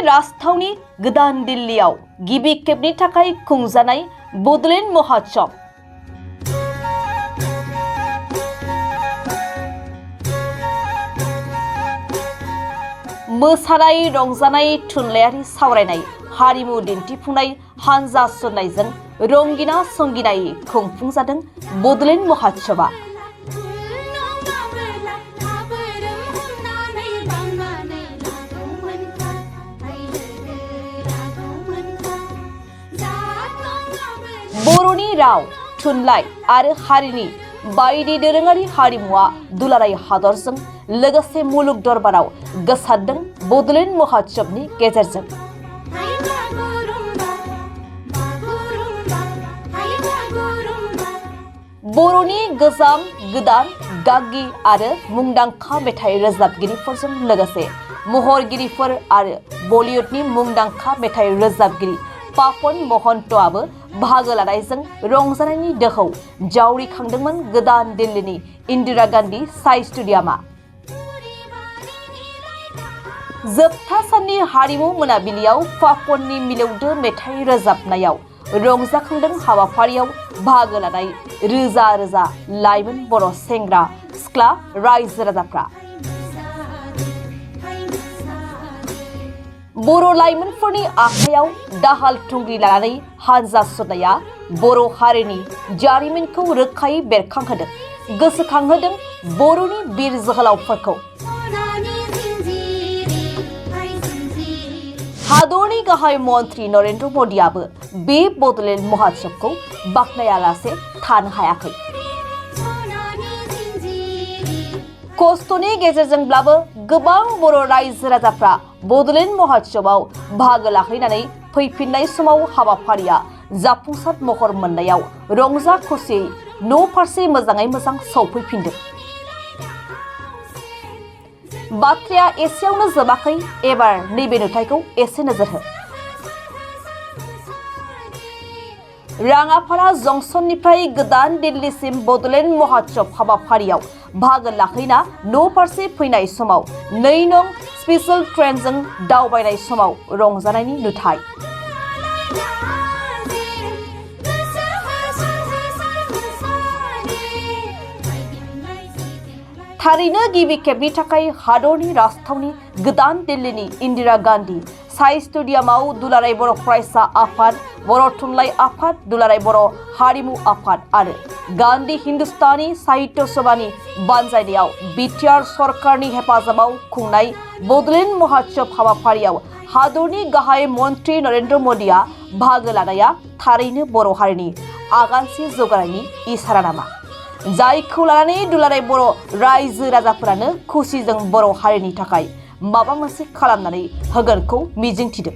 राजथावनि गोदान दिल्लीआव गिबि खेबनि थाखाय खुंजानाय बड'लेण्ड महोत्सव। मोसानाय रंजानाय थुनलाइयारि सावरायनाय हारिमु दिन्थिफुंनाय हानजा सुरनायजों रंगिना संगिनायै खुंफुंजादों बड'लेण्ड महोत्सवआ। बर'नि राव थुनलाइ आरो हारिनि बायदि दोरोङारि हारिमुआ दुलाराय हादरजों लोगोसे मुलुग दरबाराव गोसारदों बड'लेण्ड महोत्सवनि गेजेरजों। बर'नि गोजाम गोदान गागि आरो मुंदांखा मेथाइ रोजाबगिरिफोरजों लोगोसे महरगिरिफोर आरो बलिउडनि मुंदांखा मेथाइ रोजाबगिरि पापन महन्तआबो बाहागो लानायजों रंजानायनि दोहौ जावरिखांदोंमोन गोदान दिल्लीनि इन्दिरा गान्धी साइ स्टेडियामआ। जोबथा साननि हारिमु मोनाबिलियाव पापननि मिलौदो मेथाइ रोजाबनायाव रंजाखांदों हाबाफारियाव बाहागो लानाय रोजा रोजा लाइमोन बर' सेंग्रा सिख्ला रायजो राजाफ्रा। बर' लाइमोनफोरनि आखायाव दाहाल थुंग्रि लानानै हानजा सुरनाया बर' हारिनि जारिमिनखौ रोखायै बेरखांहोदों, गोसोखांहोदों बर'नि बिर जोहोलावफोरखौ। हादरनि गाहाय मन्त्रि नरेन्द्र मदिआबो बे बड'लेण्ड महोत्सवखौ बाख्नायालासे थानो हायाखै। खस्थ'नि गेजेरजोंब्लाबो गोबां बर' रायजो राजाफ्रा बड'लेण्ड महोत्सवआव बाहागो लाहैनानै फैफिननाय समाव हाबाफारिया जाफुंसार महर मोननायाव रंजा खुसियै न' फारसे मोजाङै मोजां सौफैफिनदों। बाथ्राया एसेयावनो जोबाखै, एबार नैबे नुथायखौ एसे नोजोर हो। राङापारा जंक्शननिफ्राय गोदान दिल्लीसिम बड'लेण्ड महोत्सव हाबाफारियाव बाहागो लाहैना न' फारसे फैनाय समाव 2 नं स्पेशल ट्रेनजों दावबायनाय समाव रंजानायनि नुथाय। थारैनो गिबि खेबनि थाखाय हादरनि राजथावनि गोदान दिल्लीनि इन्दिरा गान्धी साइ स्टेडियामआव दुलाराय बर' फरायसा आफाद, बर' थुनलाइ आफाद, दुलाराय बर' हारिमु आफाद आरो गान्धी हिन्दुस्तानी साहित्य सभानि बानजायनायाव बिटिआर सरकारनि हेफाजाबाव खुंनाय बड'लेण्ड महोत्सव हाबाफारियाव हादरनि गाहाय मन्त्रि नरेन्द्र मदिआ बाहागो लानाया थारैनो बर' हारिनि आगानसे जौगानायनि इसारा नामा, जायखौ लानानै दुलाराय बर' रायजो राजाफोरानो खुसिजों बर' हारिनि थाखाय माबा मोनसे खालामनानै होगोनखौ मिजिंथिदों।